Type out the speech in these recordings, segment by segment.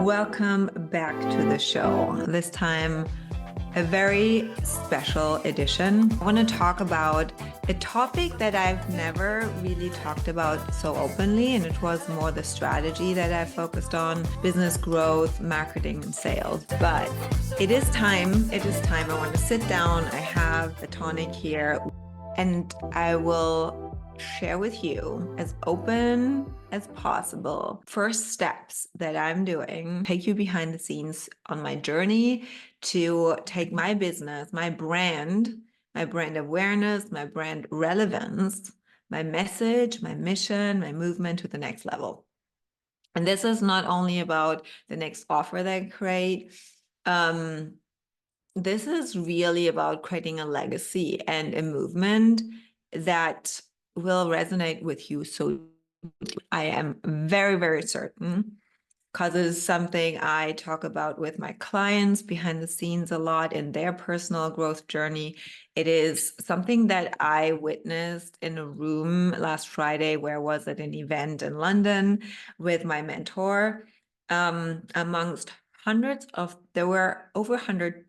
Welcome back to the show. This time, a very special edition. I want to talk about a topic that I've never really talked about so openly, and it was more the strategy that I focused on, business growth, marketing, and sales. But it is time. I want to sit down. I have a tonic here, and I will share with you as open as possible first steps that I'm doing, take you behind the scenes on my journey to take my business, my brand awareness, my brand relevance, my message, my mission, my movement to the next level. And this is not only about the next offer that I create. This is really about creating a legacy and a movement that will resonate with you. So I am very, very certain, because it is something I talk about with my clients behind the scenes a lot in their personal growth journey. It is something that I witnessed in a room last Friday, where I was at an event in London with my mentor. Amongst there were over 100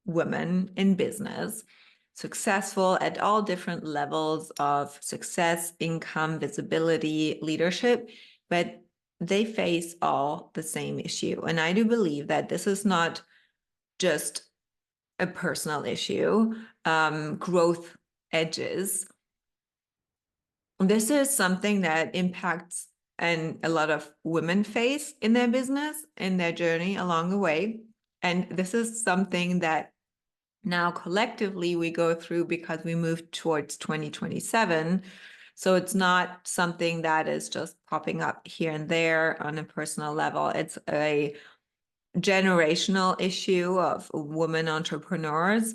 women in business, successful at all different levels of success, income, visibility, leadership, but they face all the same issue. And I do believe that this is not just a personal issue, growth edges. This is something that impacts and a lot of women face in their business, in their journey along the way. And this is something that now collectively we go through because we move towards 2027. So it's not something that is just popping up here and there on a personal level. It's a generational issue of women entrepreneurs.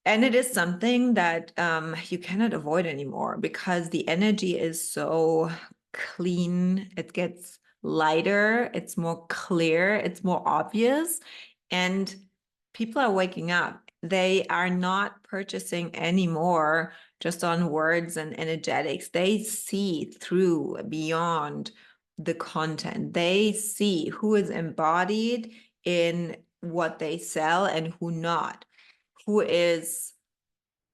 And it is something that you cannot avoid anymore, because the energy is so clean. It gets lighter, it's more clear, it's more obvious. And people are waking up. They are not purchasing anymore just on words and energetics. They see through, beyond the content. They see who is embodied in what they sell and who not, who is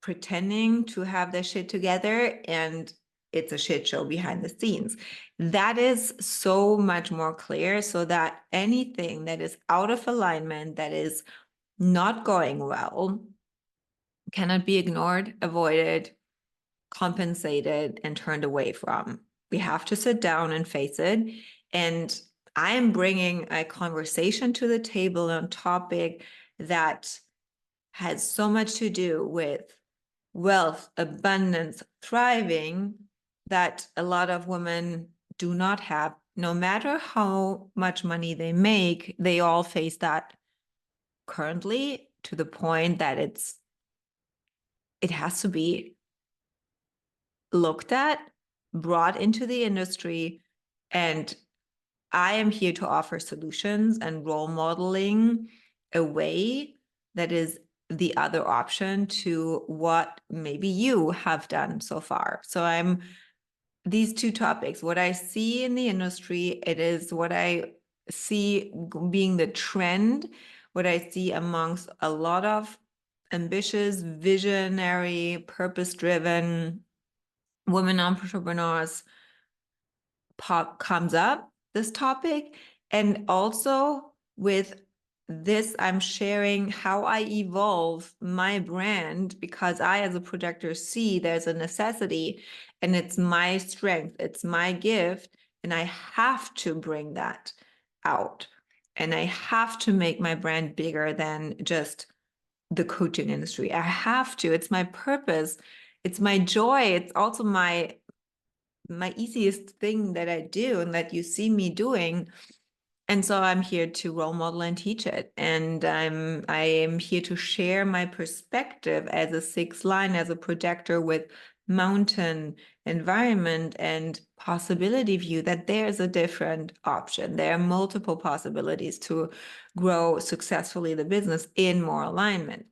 pretending to have their shit together and it's a shit show behind the scenes. That is so much more clear, so that anything that is out of alignment, that is not going well, cannot be ignored, avoided, compensated, and turned away from. We have to sit down and face it. And I am bringing a conversation to the table on a topic that has so much to do with wealth, abundance, thriving, that a lot of women do not have. No matter how much money they make, they all face that currently, to the point that it has to be looked at, brought into the industry. And I am here to offer solutions and role modeling a way that is the other option to what maybe you have done so far. So these two topics, what I see in the industry, it is what I see being the trend, what I see amongst a lot of ambitious, visionary, purpose-driven women entrepreneurs comes up, this topic. And also with this, I'm sharing how I evolve my brand, because I, as a projector, see there's a necessity and it's my strength, it's my gift, and I have to bring that out. And I have to make my brand bigger than just the coaching industry. I have to. It's my purpose. It's my joy. It's also my easiest thing that I do and that you see me doing. And so I'm here to role model and teach it. And I am here to share my perspective as a sixth line, as a projector with mountain environment and possibility view, that there's a different option. There are multiple possibilities to grow successfully the business in more alignment.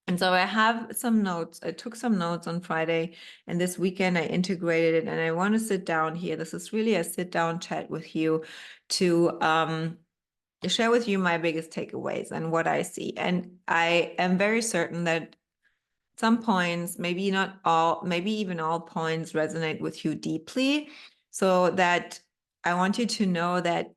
And so I have some notes. I took some notes on Friday, and this weekend I integrated it, and I want to sit down here. This is really a sit down chat with you to share with you my biggest takeaways and what I see. And I am very certain that some points, maybe not all, maybe even all points resonate with you deeply. So that I want you to know that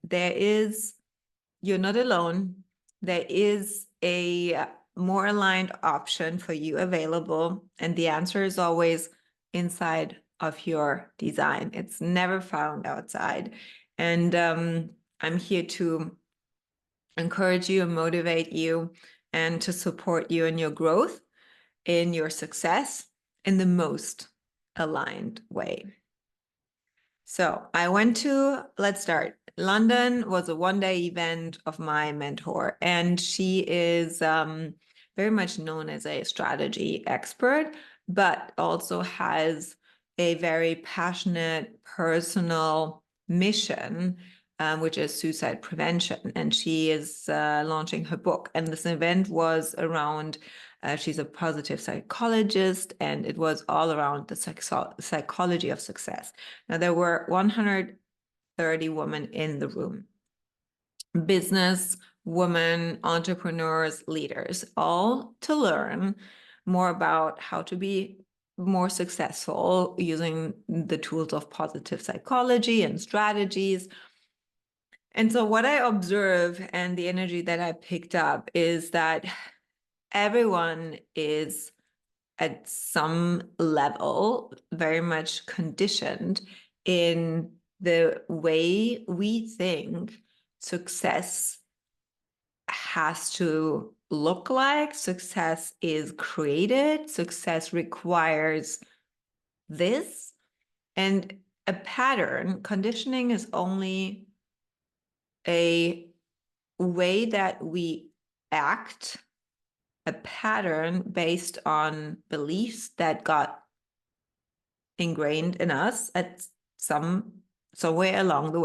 you're not alone. There is a more aligned option for you available. And the answer is always inside of your design. It's never found outside. And I'm here to encourage you and motivate you and to support you in your growth, in your success, in the most aligned way. So I went to, let's start. London was a one-day event of my mentor, and she is very much known as a strategy expert, but also has a very passionate personal mission, which is suicide prevention. And she is launching her book. And this event was around she's a positive psychologist, and it was all around the psychology of success. Now, there were 130 women in the room, business women, entrepreneurs, leaders, all to learn more about how to be more successful using the tools of positive psychology and strategies. And so what I observe and the energy that I picked up is that everyone is at some level very much conditioned in the way we think success has to look like. Success is created. Success requires this. And a pattern, conditioning is only a way that we act, a pattern based on beliefs that got ingrained in us at somewhere along the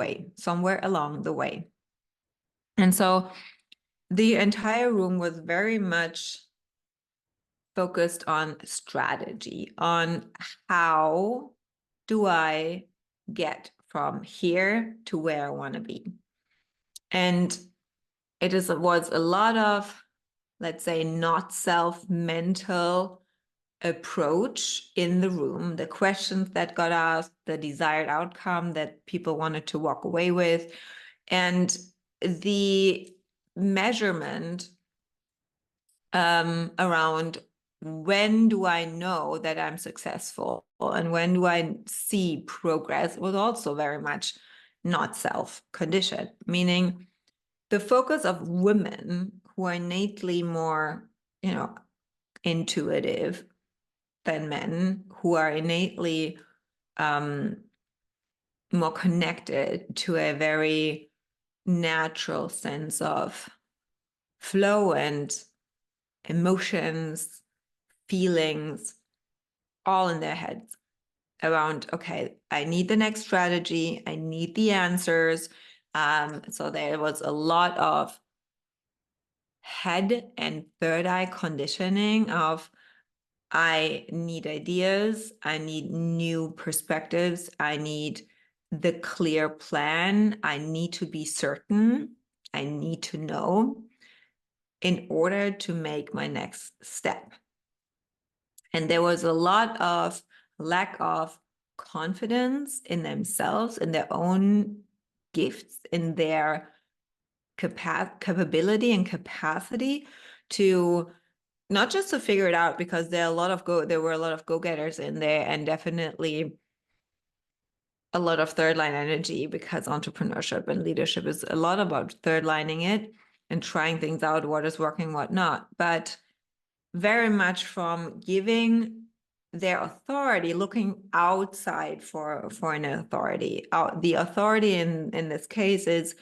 way. And so the entire room was very much focused on strategy, on how do I get from here to where I want to be. And was a lot of, let's say, not self-mental approach in the room, the questions that got asked, the desired outcome that people wanted to walk away with, and the measurement around when do I know that I'm successful and when do I see progress was also very much not self-conditioned, meaning the focus of women who are innately more, intuitive than men, who are innately more connected to a very natural sense of flow and emotions, feelings, all in their heads around, okay, I need the next strategy, I need the answers. So there was a lot of head and third eye conditioning of, I need ideas, I need new perspectives, I need the clear plan, I need to be certain, I need to know in order to make my next step. And there was a lot of lack of confidence in themselves, in their own gifts, in their capability and capacity to not just to figure it out, because there were a lot of go-getters in there, and definitely a lot of third line energy, because entrepreneurship and leadership is a lot about third lining it and trying things out, what is working, what not. But very much from giving their authority, looking outside for an authority. The authority in this case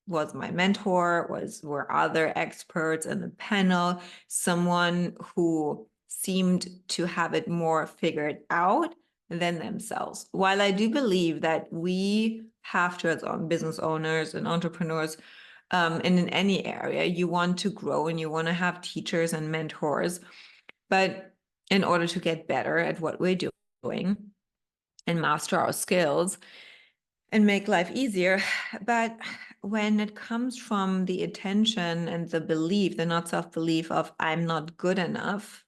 was my mentor, were other experts in the panel, someone who seemed to have it more figured out than themselves. While I do believe that we have to, as business owners and entrepreneurs, and in any area, you want to grow and you want to have teachers and mentors, but in order to get better at what we're doing and master our skills, and make life easier. But when it comes from the attention and the belief, the not self-belief of I'm not good enough,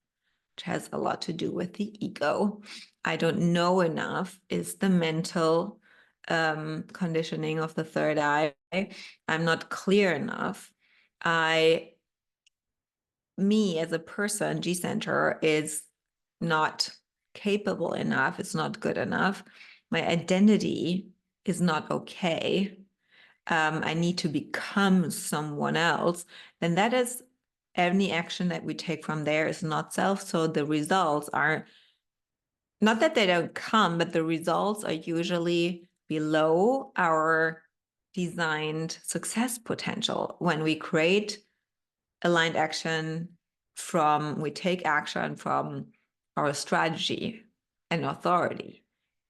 which has a lot to do with the ego. I don't know enough is the mental conditioning of the third eye. I'm not clear enough. Me as a person, G center, is not capable enough. It's not good enough. My identity is not okay. I need to become someone else. Then that is any action that we take from there is not self. So the results are not that they don't come, but the results are usually below our designed success potential. When we create aligned action we take action from our strategy and authority,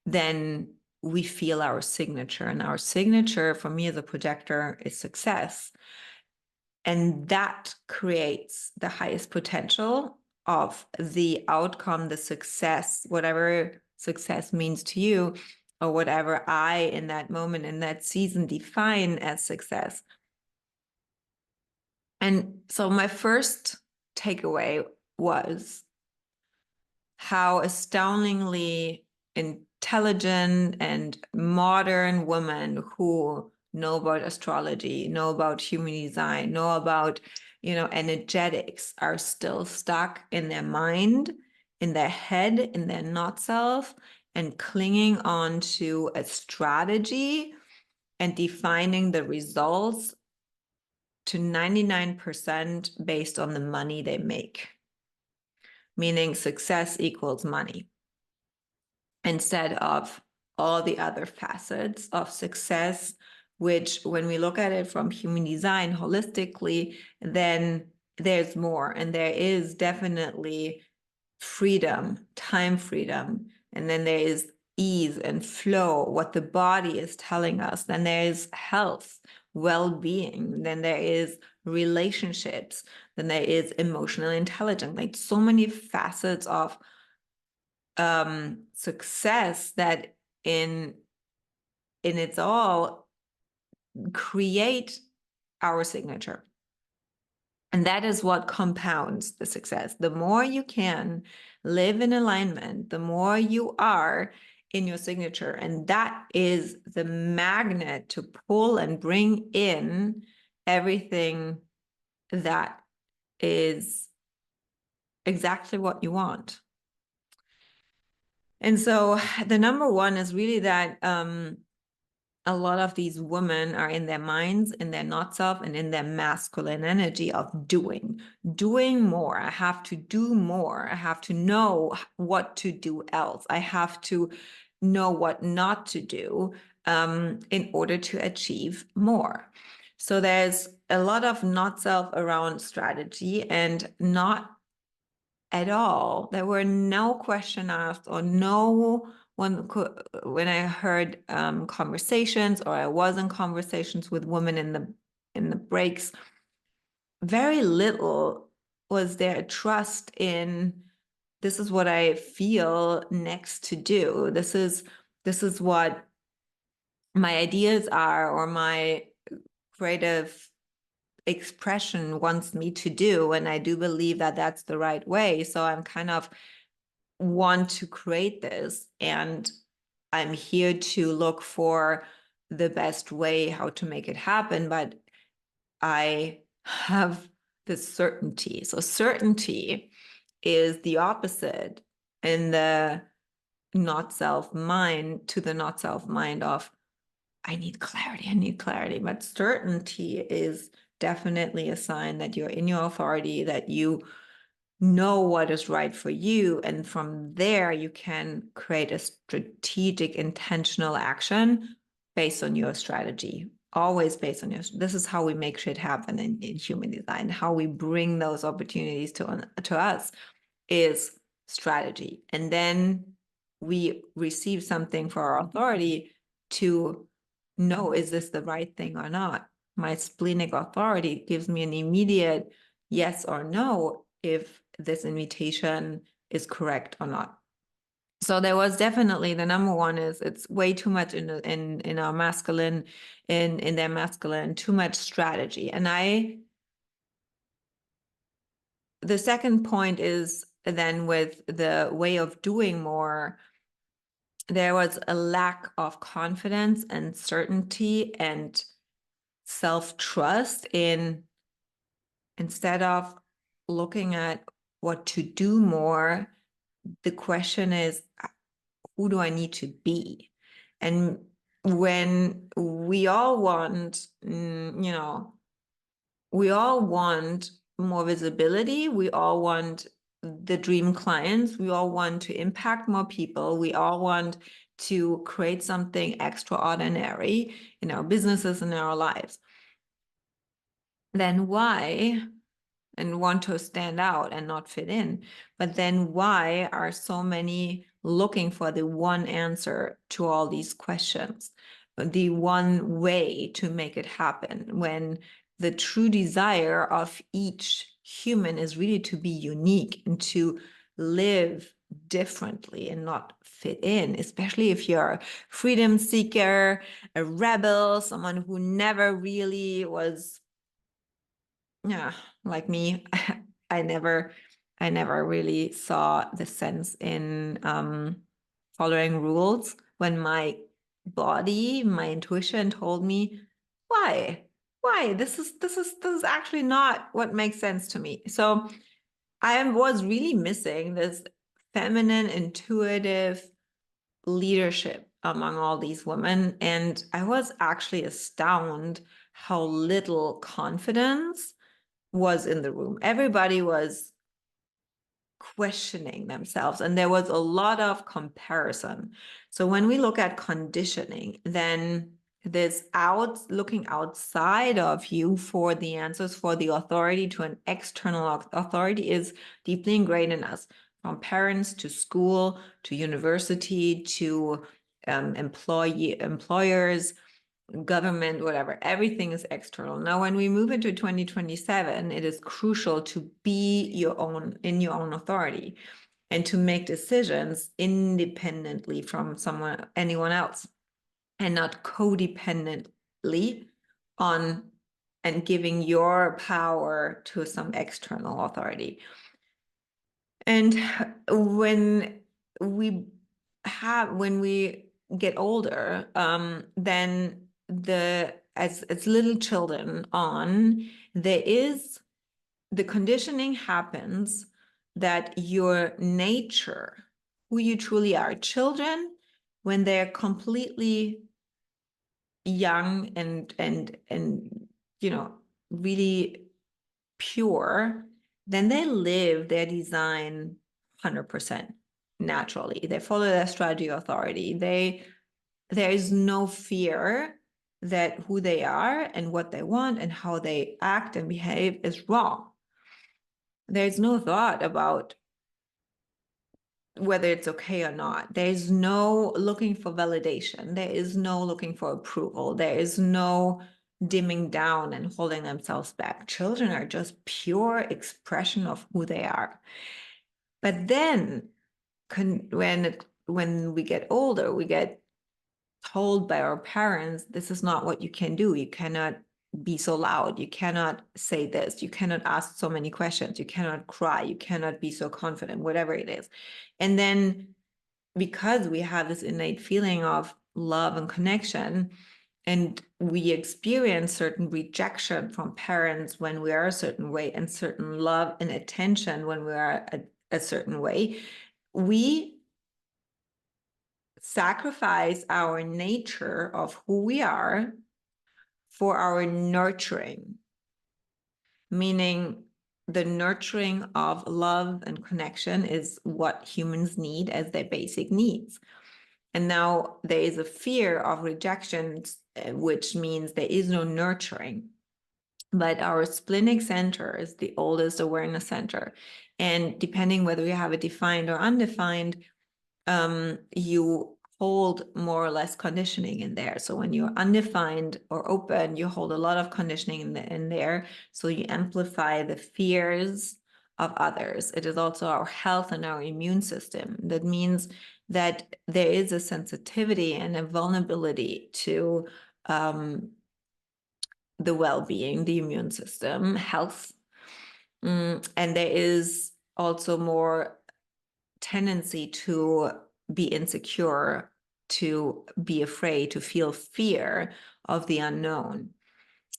then we feel our signature. And our signature for me as a projector is success. And that creates the highest potential of the outcome, the success, whatever success means to you, or whatever I, in that moment, in that season, define as success. And so my first takeaway was how astoundingly intelligent and modern women who know about astrology, know about human design, know about, energetics are still stuck in their mind, in their head, in their not self, and clinging on to a strategy and defining the results to 99% based on the money they make, meaning success equals money, instead of all the other facets of success, which when we look at it from human design holistically, then there's more. And there is definitely freedom, time freedom. And then there is ease and flow, what the body is telling us. Then there is health, well-being. Then there is relationships. Then there is emotional intelligence, like so many facets of success that in its all create our signature. And that is what compounds the success. The more you can live in alignment, the more you are in your signature. And that is the magnet to pull and bring in everything that is exactly what you want. And so the number one is really that a lot of these women are in their minds, in their not self, and in their masculine energy of doing more. I have to do more. I have to know what to do else. I have to know what not to do in order to achieve more. So there's a lot of not self around strategy and not at all. There were no question asked or no one could, when I heard conversations or I was in conversations with women in the breaks, very little was there trust in this is what I feel next to do. This is what my ideas are or my creative expression wants me to do. And I do believe that that's the right way. So I'm kind of want to create this, and I'm here to look for the best way how to make it happen, but I have this certainty. So certainty is the opposite in the not self mind to the not self mind of I need clarity. But certainty is definitely a sign that you're in your authority, that you know what is right for you. And from there, you can create a strategic, intentional action based on your strategy, always based on this is how we make shit happen in human design. How we bring those opportunities to us is strategy. And then we receive something for our authority to know, is this the right thing or not? My splenic authority gives me an immediate yes or no if this invitation is correct or not. So there was definitely the number one is it's way too much in our masculine, in their masculine, too much strategy. And the second point is then with the way of doing more, there was a lack of confidence and certainty and self-trust in, instead of looking at what to do more, the question is, who do I need to be? And when we all want, we all want more visibility, we all want the dream clients, we all want to impact more people, we all want to create something extraordinary in our businesses and in our lives. Then why, and want to stand out and not fit in, but then why are so many looking for the one answer to all these questions, the one way to make it happen, when the true desire of each human is really to be unique and to live differently and not fit in, especially if you're a freedom seeker, a rebel, someone who never really was, yeah, like me. I never really saw the sense in following rules when my body, my intuition told me, why? This is actually not what makes sense to me. So I was really missing this feminine, intuitive leadership among all these women. And I was actually astounded how little confidence was in the room. Everybody was questioning themselves, and there was a lot of comparison. So when we look at conditioning, then this looking outside of you for the answers, for the authority, to an external authority, is deeply ingrained in us, from parents to school to university to employers, government, whatever. Everything is external. Now, when we move into 2027, it is crucial to be in your own authority and to make decisions independently from anyone else, and not codependently on and giving your power to some external authority. And when we get older, then as little children on, the conditioning happens that your nature, who you truly are, children, when they're completely young and really pure, then they live their design 100% naturally. They follow their strategy authority. There is no fear that who they are and what they want and how they act and behave is wrong. There's no thought about whether it's okay or not. There's no looking for validation. There is no looking for approval. There is no dimming down and holding themselves back. Children are just pure expression of who they are. But then when we get older, we get told by our parents, this is not what you can do. You cannot be so loud. You cannot say this. You cannot ask so many questions. You cannot cry. You cannot be so confident, whatever it is. And then because we have this innate feeling of love and connection, and we experience certain rejection from parents when we are a certain way, and certain love and attention when we are a certain way, we sacrifice our nature of who we are for our nurturing, meaning the nurturing of love and connection is what humans need as their basic needs. And now there is a fear of rejection, which means there is no nurturing. But our splenic center is the oldest awareness center. And depending whether you have it defined or undefined, you hold more or less conditioning in there. So when you're undefined or open, you hold a lot of conditioning in there. So you amplify the fears of others. It is also our health and our immune system. That means that there is a sensitivity and a vulnerability to the well-being, the immune system, health. And there is also more tendency to be insecure, to be afraid, to feel fear of the unknown.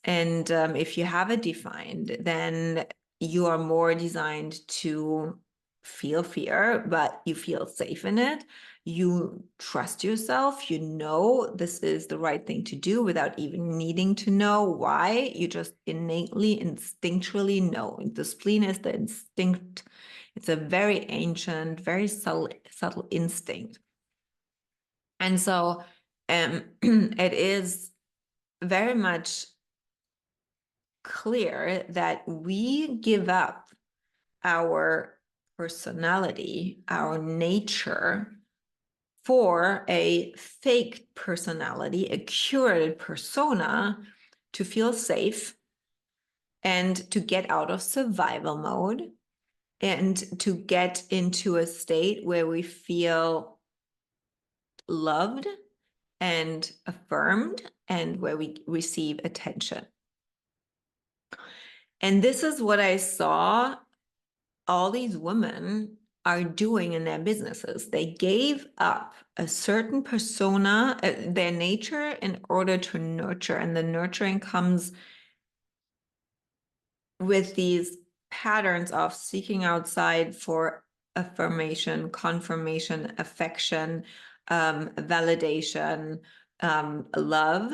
And if you have it defined, then you are more designed to feel fear, but you feel safe in it. You trust yourself. You know this is the right thing to do without even needing to know why. You just innately, instinctually know. The spleen is the instinct. It's a very ancient, very subtle instinct. And so it is very much clear that we give up our personality, our nature, for a fake personality, a curated persona, to feel safe and to get out of survival mode and to get into a state where we feel loved and affirmed and where we receive attention. And this is what I saw all these women are doing in their businesses. They gave up a certain persona, their nature, in order to nurture. And the nurturing comes with these patterns of seeking outside for affirmation, confirmation, affection, validation, love,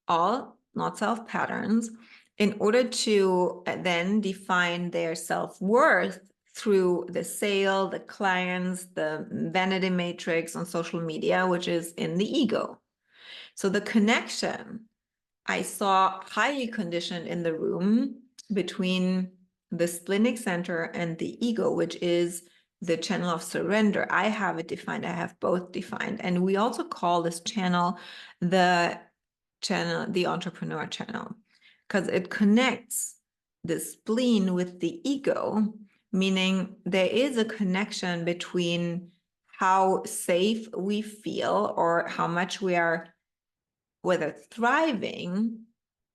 all not self patterns, in order to then define their self-worth through the sale, the clients, the vanity matrix on social media, which is in the ego. So the connection I saw highly conditioned in the room between the splenic center and the ego, which is the channel of surrender. I have it defined. I have both defined. And we also call this channel the entrepreneur channel, because it connects the spleen with the ego, meaning there is a connection between how safe we feel or how much we are whether thriving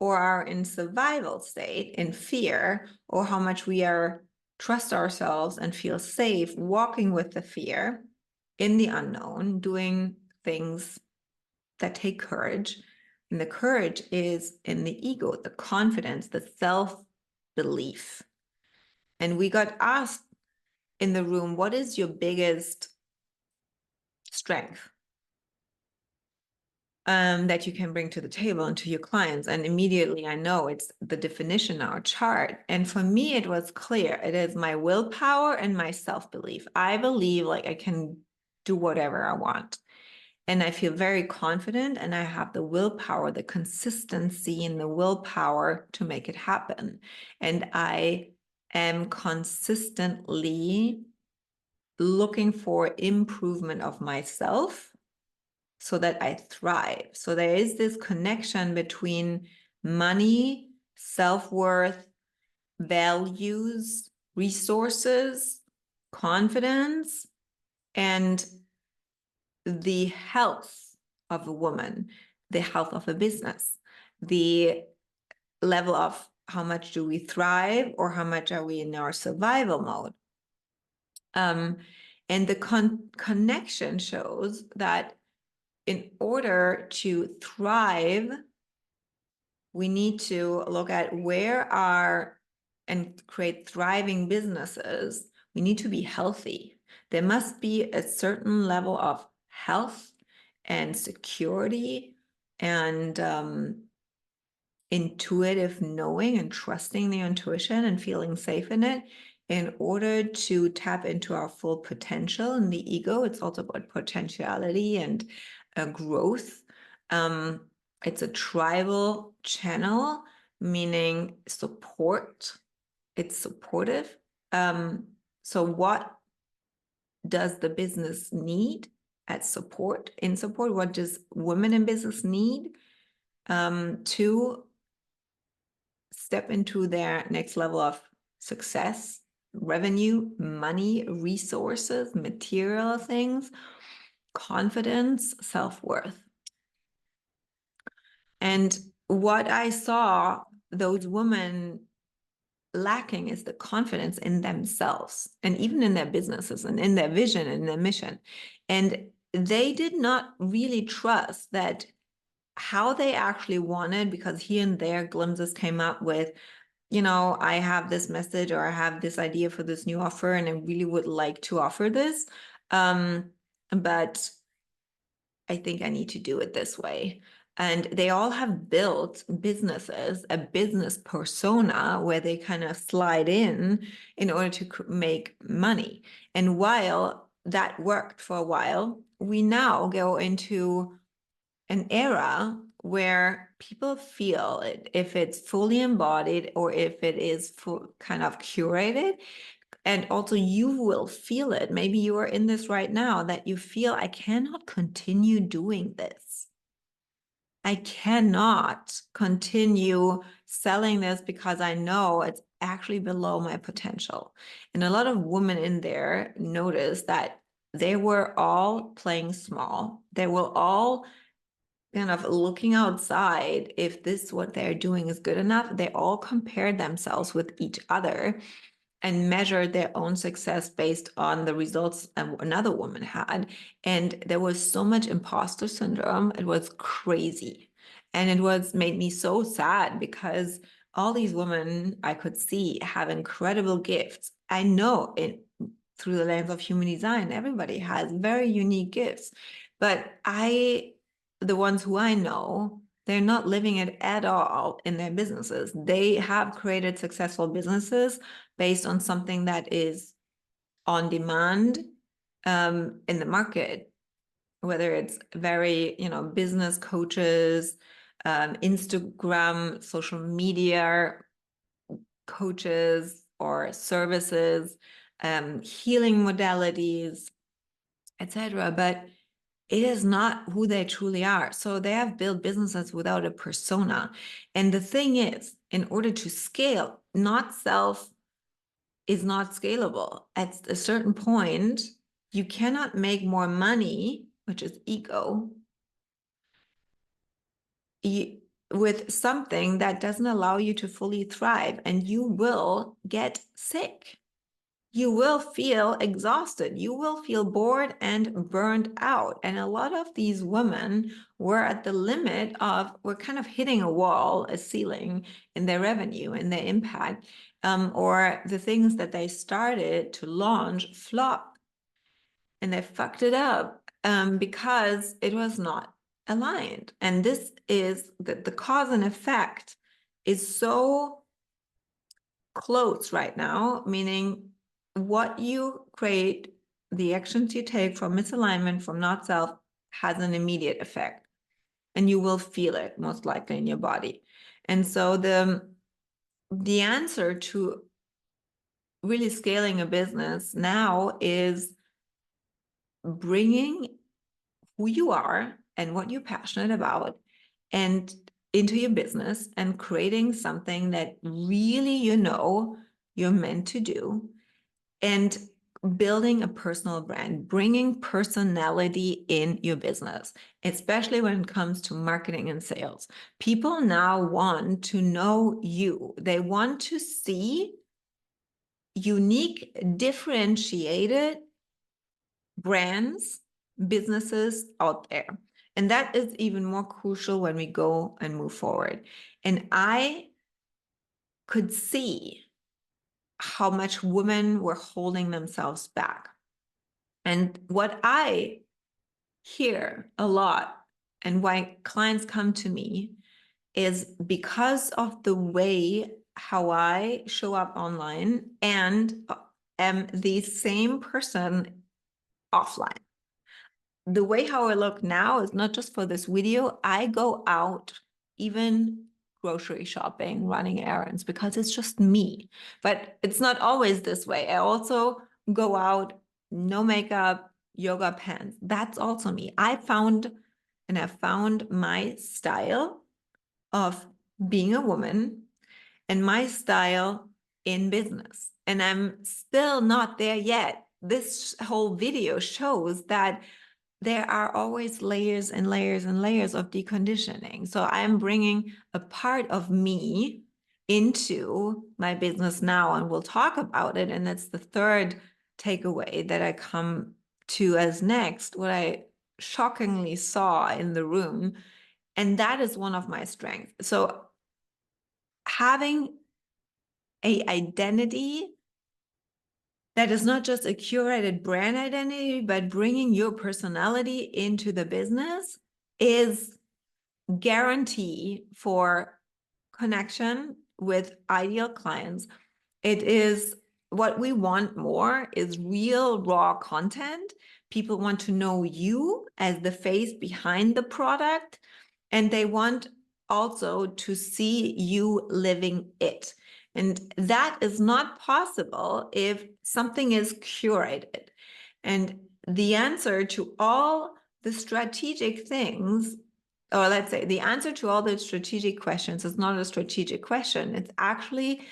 or are in survival state, in fear, or how much we are trust ourselves and feel safe walking with the fear in the unknown, doing things that take courage. And the courage is in the ego, the confidence, the self-belief. And we got asked in the room, what is your biggest strength that you can bring to the table and to your clients? And immediately I know it's the definition, our chart. And for me, it was clear. It is my willpower and my self-belief. I believe like I can do whatever I want. And I feel very confident, and I have the willpower, the consistency and the willpower to make it happen. And I am consistently looking for improvement of myself so that I thrive. So there is this connection between money, self-worth, values, resources, confidence, and the health of a woman, the health of a business, the level of how much do we thrive or how much are we in our survival mode. And the connection shows that in order to thrive, we need to look at where are and create thriving businesses. We need to be healthy. There must be a certain level of health and security and intuitive knowing and trusting the intuition and feeling safe in it in order to tap into our full potential. In the ego, it's also about potentiality and growth. It's a tribal channel, meaning support. It's supportive. So what does the business need at support? In support, what does women in business need to step into their next level of success, revenue, money, resources, material things? confidence, self-worth. And what I saw those women lacking is the confidence in themselves and even in their businesses and in their vision and their mission. And they did not really trust that how they actually wanted, because here and there glimpses came up with, I have this message or I have this idea for this new offer and I really would like to offer this. But I think I need to do it this way. And they all have built businesses, a business persona where they kind of slide in order to make money. And while that worked for a while, we now go into an era where people feel it, if it's fully embodied or if it is kind of curated. And also you will feel it. Maybe you are in this right now, that you feel, I cannot continue doing this. I cannot continue selling this because I know it's actually below my potential. And a lot of women in there noticed that they were all playing small. They were all kind of looking outside if this, what they're doing is good enough. They all compared themselves with each other and measured their own success based on the results another woman had. And there was so much imposter syndrome. It was crazy. And it made me so sad because all these women I could see have incredible gifts. I know through the lens of human design, everybody has very unique gifts. But the ones who I know, they're not living it at all in their businesses. They have created successful businesses based on something that is on demand in the market, whether it's very, business coaches, Instagram, social media coaches or services, healing modalities, etc. But it is not who they truly are. So they have built businesses without a persona. And the thing is, in order to scale, not self is not scalable. At a certain point, you cannot make more money, which is ego, with something that doesn't allow you to fully thrive, and you will get sick. You will feel exhausted. You will feel bored and burned out. And a lot of these women were at the limit we're kind of hitting a wall, a ceiling in their revenue and their impact, or the things that they started to launch flopped and they fucked it up because it was not aligned. And this is the cause and effect is so close right now, meaning what you create, the actions you take from misalignment, from not self, has an immediate effect. And you will feel it most likely in your body. And so the answer to really scaling a business now is bringing who you are and what you're passionate about and into your business and creating something that really you're meant to do, and building a personal brand, bringing personality in your business, especially when it comes to marketing and sales. People now want to know you. They want to see unique, differentiated brands, businesses out there. And that is even more crucial when we go and move forward. And I could see how much women were holding themselves back. And what I hear a lot and why clients come to me is because of the way how I show up online and am the same person offline. The way how I look now is not just for this video. I go out even grocery shopping, running errands, because it's just me. But it's not always this way. I also go out, no makeup, yoga pants. That's also me. I found my style of being a woman and my style in business. And I'm still not there yet. This whole video shows that there are always layers and layers and layers of deconditioning. So I'm bringing a part of me into my business now, and we'll talk about it. And that's the third takeaway that I come to as next, what I shockingly saw in the room. And that is one of my strengths. So having an identity that is not just a curated brand identity, but bringing your personality into the business is guarantee for connection with ideal clients. It is what we want more is real raw content. People want to know you as the face behind the product, and they want also to see you living it. And that is not possible if something is curated. And the answer to all the strategic things, or let's say the answer to all the strategic questions is not a strategic question. It's actually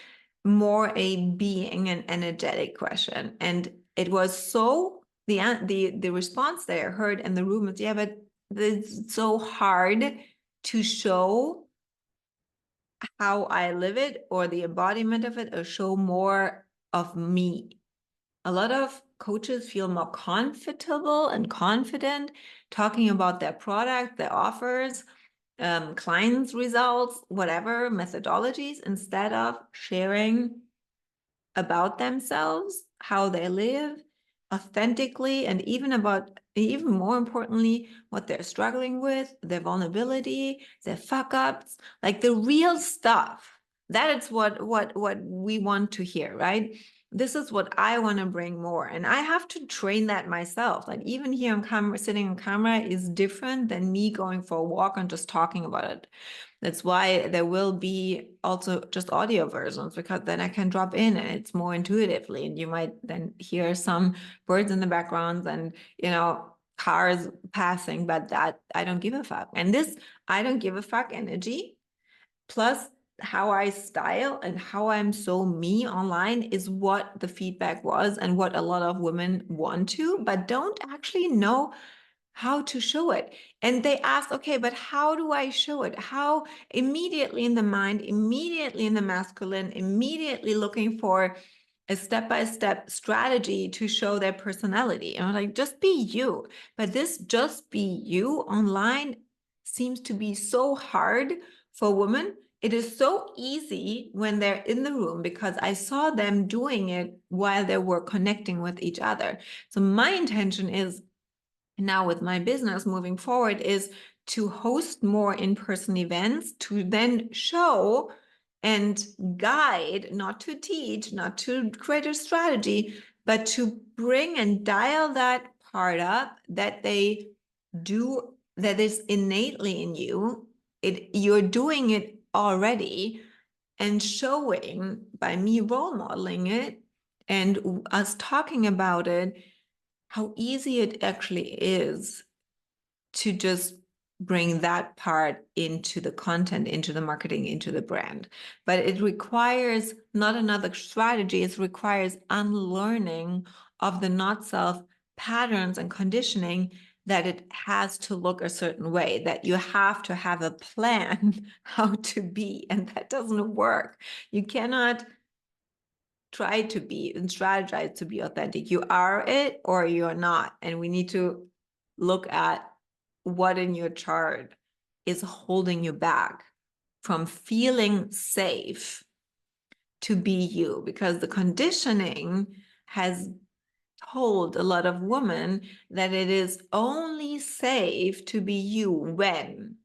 more a being and energetic question. And it was so the response that I heard in the room is, yeah, but it's so hard to show how I live it or the embodiment of it, or show more of me. A lot of coaches feel more comfortable and confident talking about their product, their offers, clients' results, whatever methodologies, instead of sharing about themselves, how they live authentically, and even more importantly, what they're struggling with, their vulnerability, their fuck ups, like the real stuff. That is what we want to hear, right? This is what I want to bring more. And I have to train that myself. Like even here on camera, sitting on camera is different than me going for a walk and just talking about it. That's why there will be also just audio versions, because then I can drop in and it's more intuitively. And you might then hear some birds in the background and, cars passing, but that I don't give a fuck. And this I don't give a fuck energy, plus how I style and how I'm so me online, is what the feedback was and what a lot of women want to, but don't actually know how to show it. And they ask, okay, but how do I show it? How? Immediately in the mind, immediately in the masculine, immediately looking for a step-by-step strategy to show their personality. And I'm like, just be you. But this just be you online seems to be so hard for women. It is so easy when they're in the room, because I saw them doing it while they were connecting with each other. So my intention is now with my business moving forward is to host more in-person events, to then show and guide, not to teach, not to create a strategy, but to bring and dial that part up that they do, that is innately in you. You're doing it already, and showing by me role modeling it and us talking about it, how easy it actually is to just bring that part into the content, into the marketing, into the brand. But it requires not another strategy, it requires unlearning of the not self patterns and conditioning, that it has to look a certain way, that you have to have a plan how to be, and that doesn't work. You cannot try to be and strategize to be authentic. You are it or you're not. And we need to look at what in your chart is holding you back from feeling safe to be you, because the conditioning has told a lot of women that it is only safe to be you when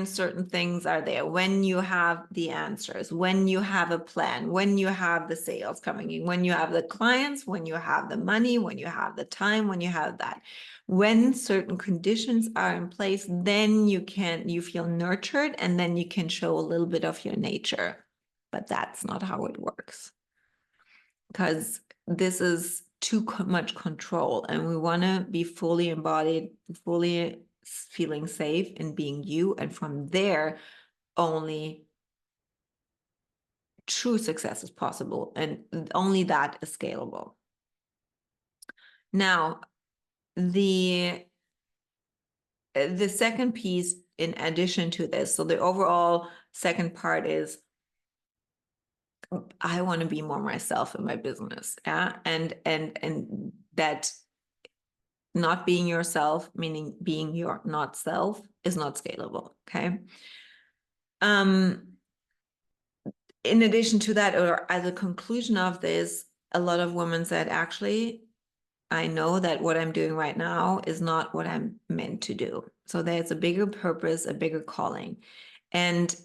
certain things are there, when you have the answers, when you have a plan, when you have the sales coming in, when you have the clients, when you have the money, when you have the time, when you have that. When certain conditions are in place, then you feel nurtured, and then you can show a little bit of your nature. But that's not how it works, because this is too much control, and we want to be fully embodied, fully feeling safe in being you, and from there only true success is possible, and only that is scalable. Now, the second piece in addition to this, so the overall second part is I want to be more myself in my business. Yeah. And that not being yourself, meaning being your not self, is not scalable. Okay. In addition to that, or as a conclusion of this, a lot of women said, actually, I know that what I'm doing right now is not what I'm meant to do. So there's a bigger purpose, a bigger calling. And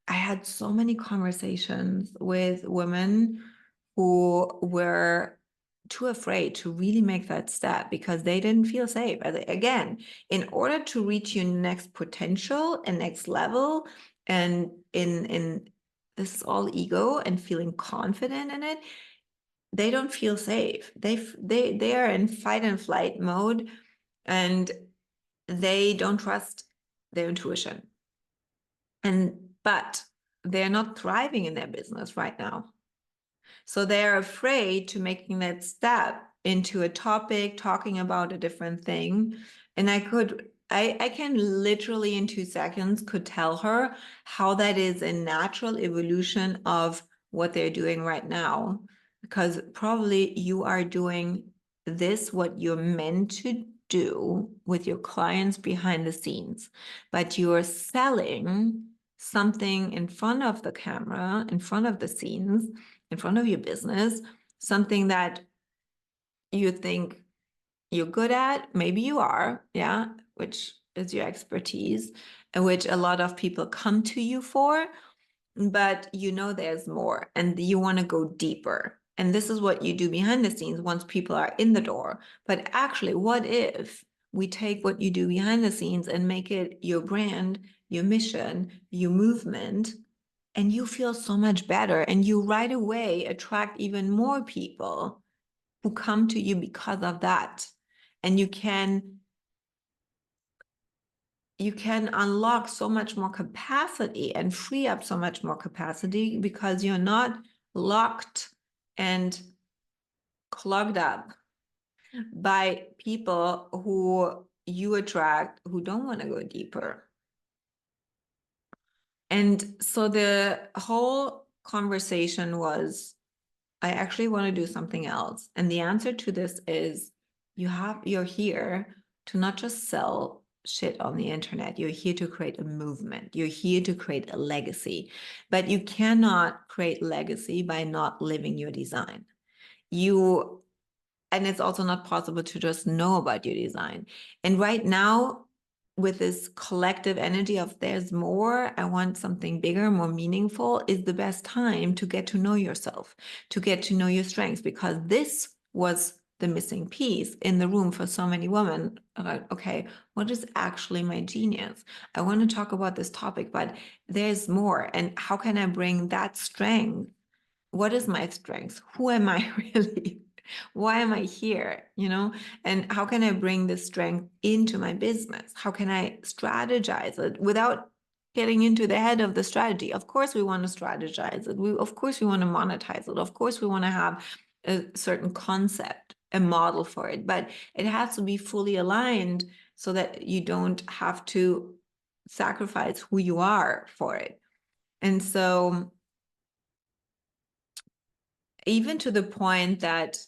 I had so many conversations with women who were too afraid to really make that step because they didn't feel safe. Again, in order to reach your next potential and next level, and in this is all ego and feeling confident in it, they don't feel safe. They are in fight and flight mode, and they don't trust their intuition. But they're not thriving in their business right now. So they're afraid to making that step into a topic, talking about a different thing. And I can literally in 2 seconds could tell her how that is a natural evolution of what they're doing right now. Because probably you are doing this, what you're meant to do with your clients behind the scenes, but you're selling something in front of the camera, in front of the scenes, in front of your business, something that you think you're good at, maybe you are, yeah, which is your expertise, and which a lot of people come to you for, but you know there's more and you want to go deeper. And this is what you do behind the scenes once people are in the door. But actually, what if we take what you do behind the scenes and make it your brand, your mission, your movement, and you feel so much better, and you right away attract even more people who come to you because of that. And you can unlock so much more capacity and free up so much more capacity because you're not locked and clogged up by people who you attract who don't want to go deeper. And so the whole conversation was, I actually want to do something else. And the answer to this is you're here to not just sell shit on the internet. You're here to create a movement. You're here to create a legacy. But you cannot create legacy by not living your design. And it's also not possible to just know about your design. And right now, with this collective energy of there's more, I want something bigger, more meaningful, is the best time to get to know yourself, to get to know your strengths, because this was the missing piece in the room for so many women about, okay, what is actually my genius? I want to talk about this topic, but there's more. And how can I bring that strength? What is my strength? Who am I really? Why am I here? And how can I bring this strength into my business? How can I strategize it without getting into the head of the strategy? Of course, we want to strategize it. Of course, we want to monetize it. Of course, we want to have a certain concept, a model for it, but it has to be fully aligned so that you don't have to sacrifice who you are for it. And so even to the point that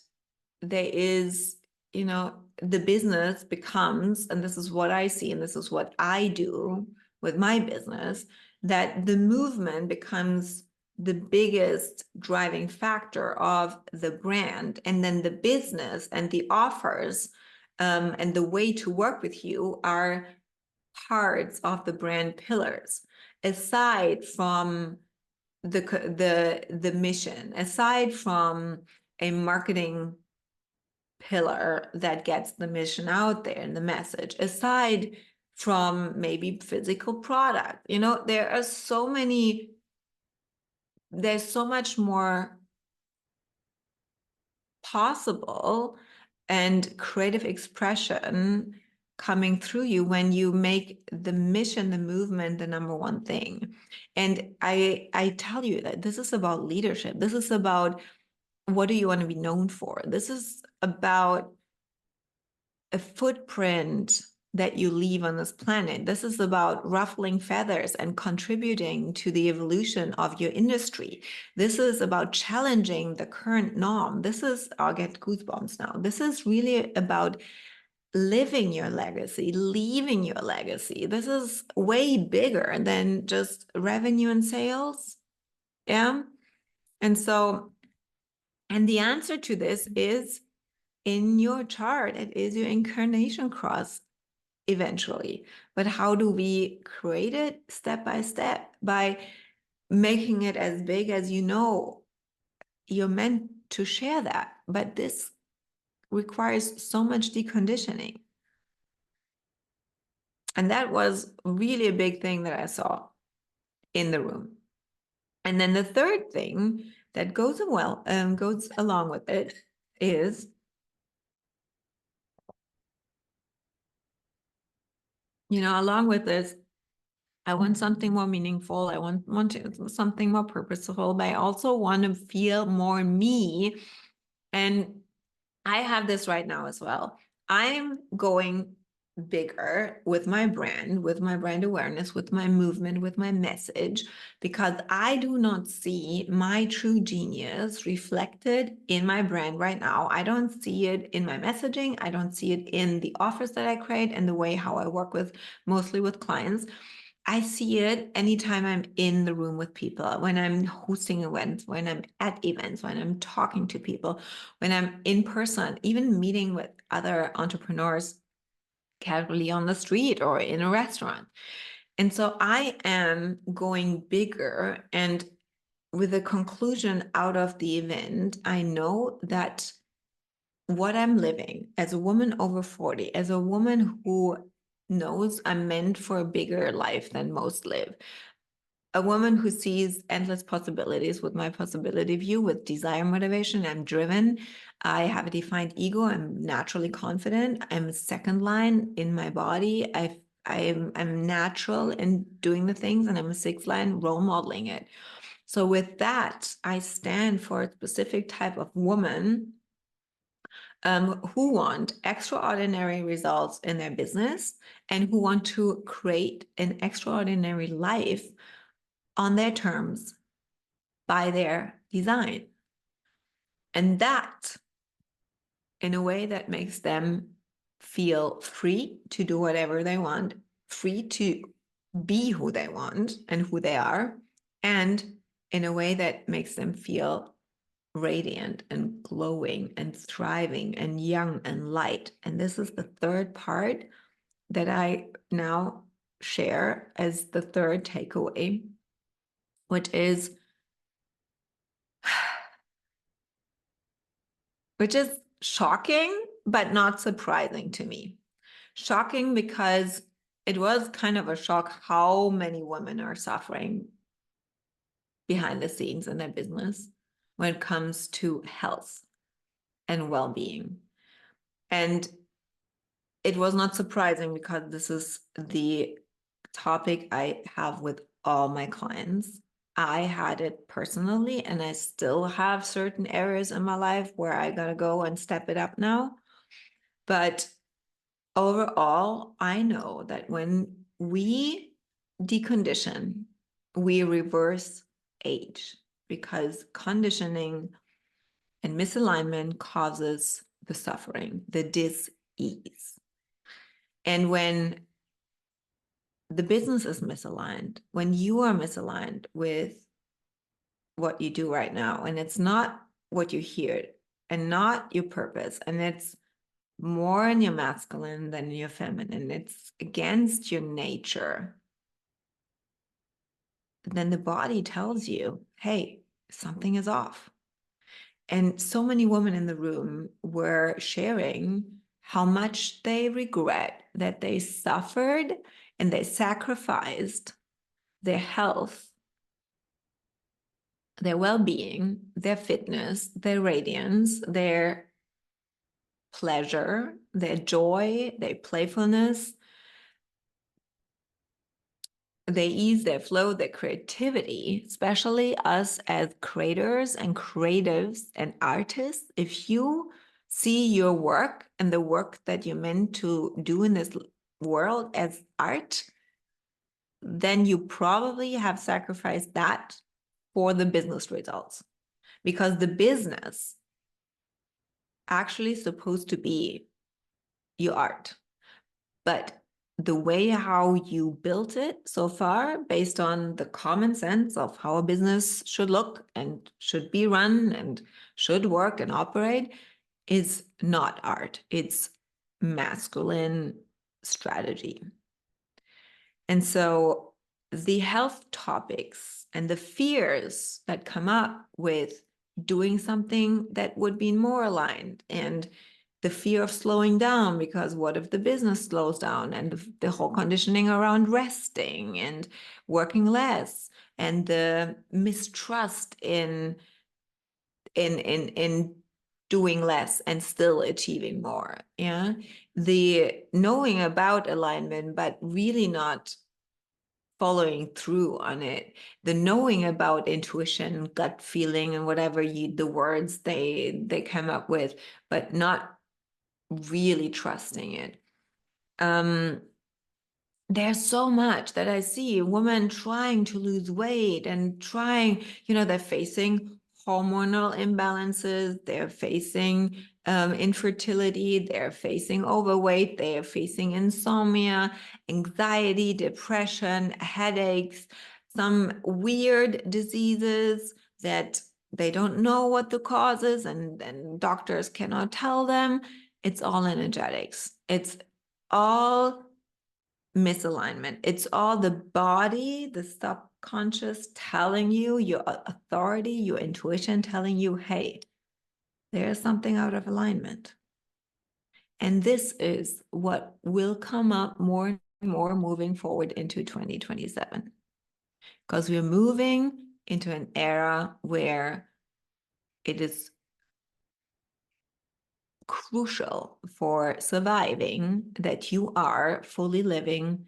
there is, the business becomes, and this is what I see, and this is what I do with my business, that the movement becomes the biggest driving factor of the brand. And then the business and the offers and the way to work with you are parts of the brand pillars, aside from the mission, aside from a marketing pillar that gets the mission out there and the message, aside from maybe physical product. There's so much more possible and creative expression coming through you when you make the mission, the movement, the number one thing. And I tell you that this is about leadership. This is about, what do you want to be known for? This is about a footprint that you leave on this planet. This is about ruffling feathers and contributing to the evolution of your industry. This is about challenging the current norm. I'll get goosebumps now. This is really about living your legacy, leaving your legacy. This is way bigger than just revenue and sales. Yeah. And the answer to this is in your chart. It is your incarnation cross eventually. But how do we create it? Step by step, by making it as big as you're meant to share that. But this requires so much deconditioning. And that was really a big thing that I saw in the room. And then the third thing that goes along with it is, along with this, I want something more meaningful. I want something more purposeful, but I also want to feel more me. And I have this right now as well. I'm going bigger with my brand awareness, with my movement, with my message, because I do not see my true genius reflected in my brand right now. I don't see it in my messaging. I don't see it in the offers that I create and the way how I work mostly with clients. I see it anytime I'm in the room with people, when I'm hosting events, when I'm at events, when I'm talking to people, when I'm in person, even meeting with other entrepreneurs casually on the street or in a restaurant. And so I am going bigger. And with the conclusion out of the event, I know that what I'm living as a woman over 40, as a woman who knows I'm meant for a bigger life than most live, a woman who sees endless possibilities with my possibility view, with desire, motivation. I'm driven. I have a defined ego. I'm naturally confident. I'm a second line in my body. I'm natural in doing the things, and I'm a sixth line role modeling it. So with that, I stand for a specific type of woman who want extraordinary results in their business and who want to create an extraordinary life on their terms, by their design. And that, in a way that makes them feel free to do whatever they want, free to be who they want and who they are, and in a way that makes them feel radiant and glowing and thriving and young and light. And this is the third part that I now share as the third takeaway, which is shocking, but not surprising to me. Shocking because it was kind of a shock how many women are suffering behind the scenes in their business when it comes to health and well-being. And it was not surprising because this is the topic I have with all my clients. I had it personally, and I still have certain areas in my life where I gotta go and step it up now. But overall, I know that when we decondition, we reverse age, because conditioning and misalignment causes the suffering, the dis-ease. And when the business is misaligned, when you are misaligned with what you do right now, and it's not what you hear and not your purpose, and it's more in your masculine than your feminine, it's against your nature, then the body tells you, hey, something is off. And so many women in the room were sharing how much they regret that they suffered and they sacrificed their health, their well-being, their fitness, their radiance, their pleasure, their joy, their playfulness, their ease, their flow, their creativity, especially us as creators and creatives and artists. If you see your work and the work that you're meant to do in this world as art, then you probably have sacrificed that for the business results, because the business actually supposed to be your art. But the way how you built it so far, based on the common sense of how a business should look and should be run and should work and operate, is not art. It's masculine strategy. And so the health topics and the fears that come up with doing something that would be more aligned, and the fear of slowing down, because what if the business slows down, and the whole conditioning around resting and working less, and the mistrust in doing less and still achieving more. Yeah, the knowing about alignment but really not following through on it, the knowing about intuition, gut feeling, and whatever the words they come up with, but not really trusting it. There's so much that I see women trying to lose weight and trying, they're facing hormonal imbalances, they're facing infertility, they're facing overweight, they're facing insomnia, anxiety, depression, headaches, some weird diseases that they don't know what the cause is, and doctors cannot tell them. It's all energetics. It's all misalignment. It's all the body, the subconscious telling you, your authority, your intuition telling you, hey, there's something out of alignment. And this is what will come up more and more moving forward into 2027. Because we're moving into an era where it is crucial for surviving that you are fully living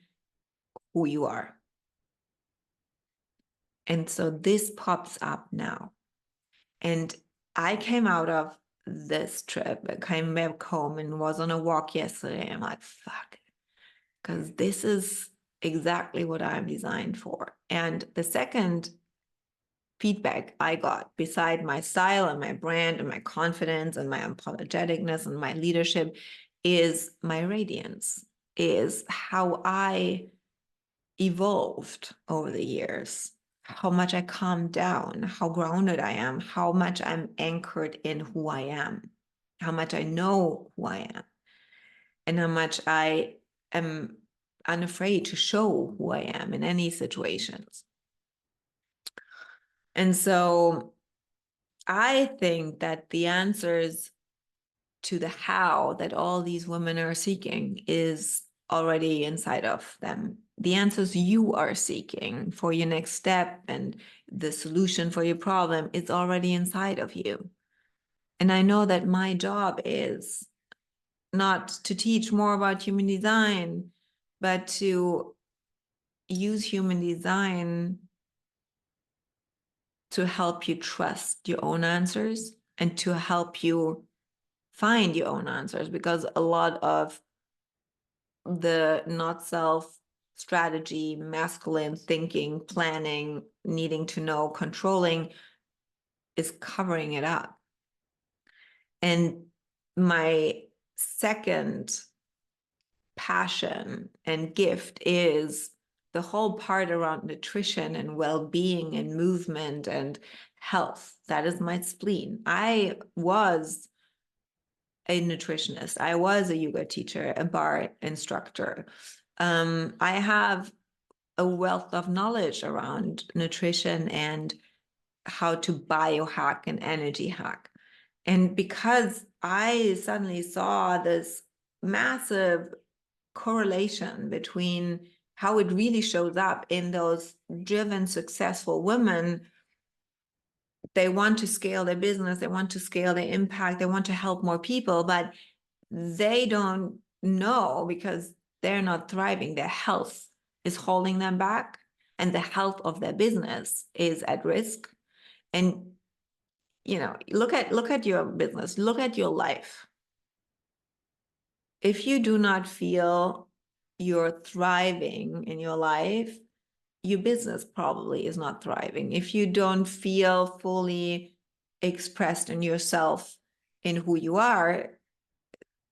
who you are. And so this pops up now. And I came out of this trip, I came back home and was on a walk yesterday. I'm like, fuck, because this is exactly what I'm designed for. And the second feedback I got, beside my style and my brand and my confidence and my unapologeticness and my leadership, is my radiance, is how I evolved over the years, how much I calmed down, how grounded I am, how much I'm anchored in who I am, how much I know who I am, and how much I am unafraid to show who I am in any situations. And so I think that the answers to the how that all these women are seeking is already inside of them. The answers you are seeking for your next step and the solution for your problem is already inside of you. And I know that my job is not to teach more about human design, but to use human design to help you trust your own answers and to help you find your own answers, because a lot of the not self strategy, masculine thinking, planning, needing to know, controlling is covering it up. And my second passion and gift is the whole part around nutrition and well-being and movement and health. That is my spleen. I was a nutritionist. I was a yoga teacher, a bar instructor. I have a wealth of knowledge around nutrition and how to biohack and energy hack. And because I suddenly saw this massive correlation between how it really shows up in those driven, successful women, they want to scale their business, they want to scale their impact, they want to help more people, but they don't know because they're not thriving. Their health is holding them back, and the health of their business is at risk. And look at your business, look at your life. if you do not feel you're thriving in your life, your business probably is not thriving. If you don't feel fully expressed in yourself, in who you are,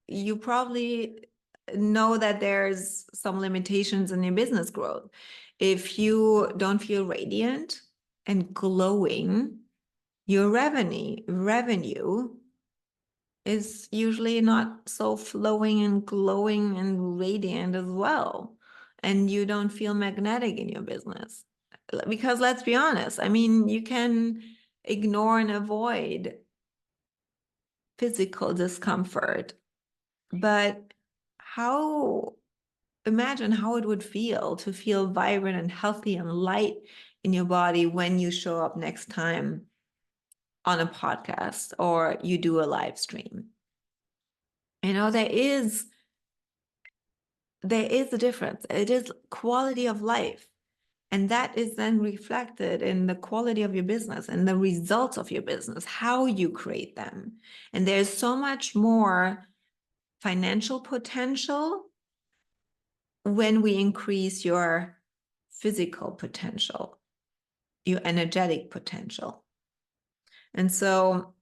you probably know that there's some limitations in your business growth. If you don't feel radiant and glowing, your revenue is usually not so flowing and glowing and radiant as well. And you don't feel magnetic in your business. Because let's be honest, I mean, you can ignore and avoid physical discomfort, but imagine how it would feel to feel vibrant and healthy and light in your body when you show up next time on a podcast or you do a live stream. There is a difference. It is quality of life. And that is then reflected in the quality of your business and the results of your business, how you create them. And there's so much more financial potential when we increase your physical potential, your energetic potential. And so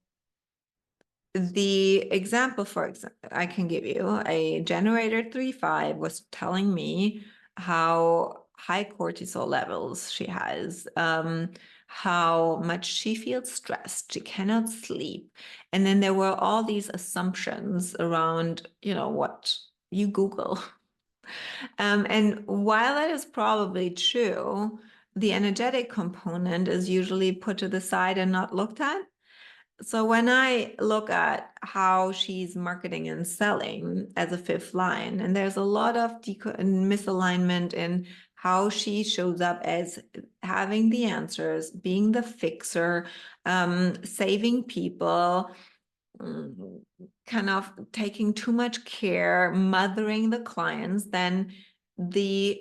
the example, for example, I can give you, a generator 3-5 was telling me how high cortisol levels she has, how much she feels stressed, she cannot sleep. And then there were all these assumptions around, what you Google. And while that is probably true, the energetic component is usually put to the side and not looked at. So when I look at how she's marketing and selling as a fifth line, and there's a lot of misalignment in how she shows up as having the answers, being the fixer, saving people, kind of taking too much care, mothering the clients, then the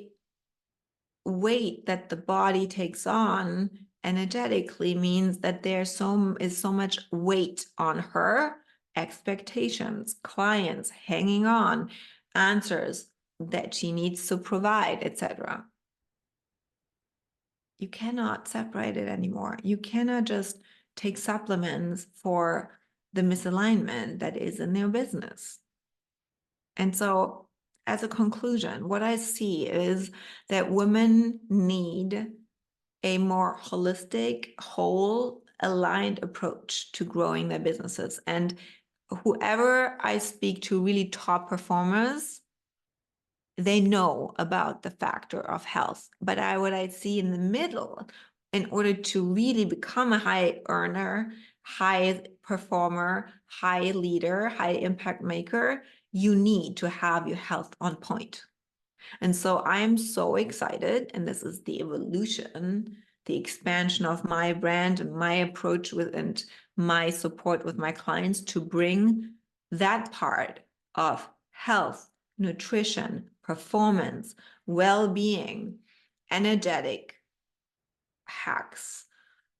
weight that the body takes on energetically means that there's so much weight on her, expectations, clients hanging on, answers that she needs to provide, etc. You cannot separate it anymore. You cannot just take supplements for the misalignment that is in their business. And so, as a conclusion, what I see is that women need a more holistic, whole, aligned approach to growing their businesses. And whoever I speak to, really top performers, they know about the factor of health. But what I see in the middle, in order to really become a high earner, high performer, high leader, high impact maker, you need to have your health on point. And so I'm so excited, and this is the evolution, the expansion of my brand and my approach and my support with my clients to bring that part of health, nutrition, performance, well-being, energetic hacks,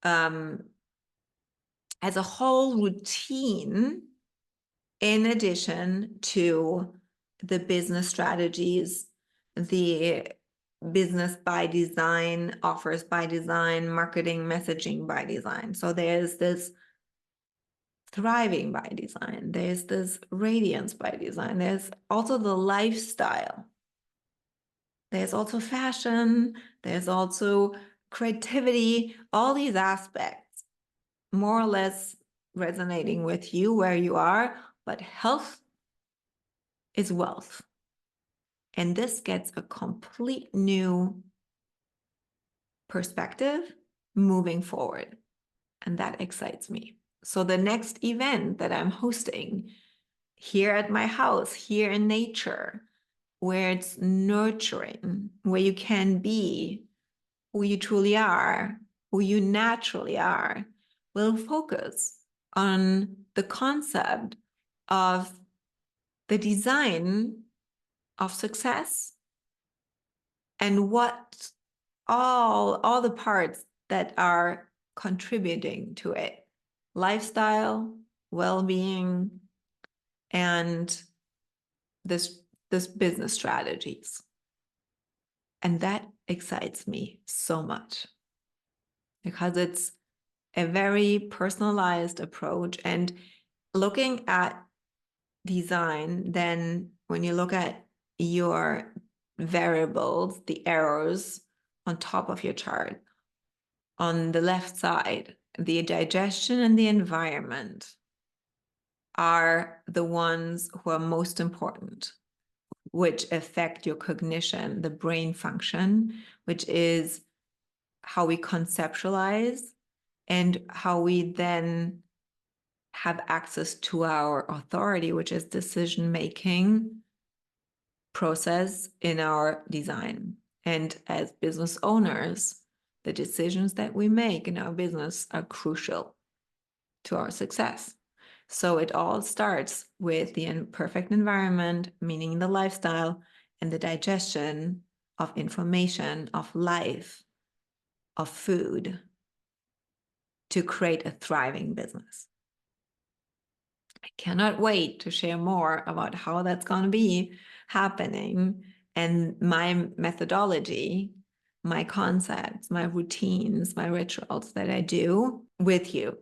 as a whole routine, in addition to the business strategies, the business by design, offers by design, marketing, messaging by design. So there's this thriving by design, there's this radiance by design, there's also the lifestyle, there's also fashion, there's also creativity, all these aspects more or less resonating with you where you are, but health is wealth. And this gets a complete new perspective moving forward. And that excites me. So the next event that I'm hosting here at my house, here in nature, where it's nurturing, where you can be who you truly are, who you naturally are, will focus on the concept of the design of success and what all the parts that are contributing to it: lifestyle, well-being, and this business strategies. And that excites me so much because it's a very personalized approach. And looking at design, then when you look at your variables, the arrows on top of your chart, on the left side, the digestion and the environment are the ones who are most important, which affect your cognition, the brain function, which is how we conceptualize and how we then have access to our authority, which is decision-making process in our design. And as business owners, the decisions that we make in our business are crucial to our success. So it all starts with the perfect environment, meaning the lifestyle, and the digestion of information, of life, of food, to create a thriving business. I cannot wait to share more about how that's going to be happening and my methodology, my concepts, my routines, my rituals that I do with you.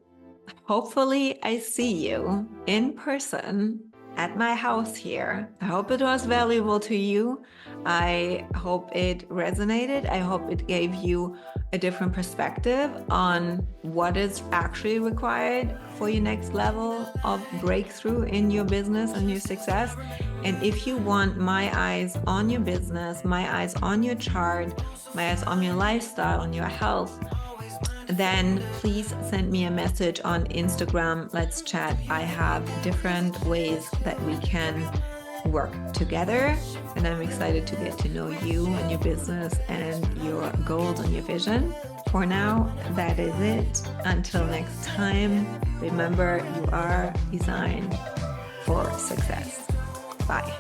Hopefully I see you in person at my house here. I hope it was valuable to you. I hope it resonated. I hope it gave you a different perspective on what is actually required for your next level of breakthrough in your business and your success. And if you want my eyes on your business, my eyes on your chart, my eyes on your lifestyle, on your health, then please send me a message on Instagram. Let's chat. I have different ways that we can work together, and I'm excited to get to know you and your business and your goals and your vision. For now, that is it. Until next time, remember, you are designed for success. Bye.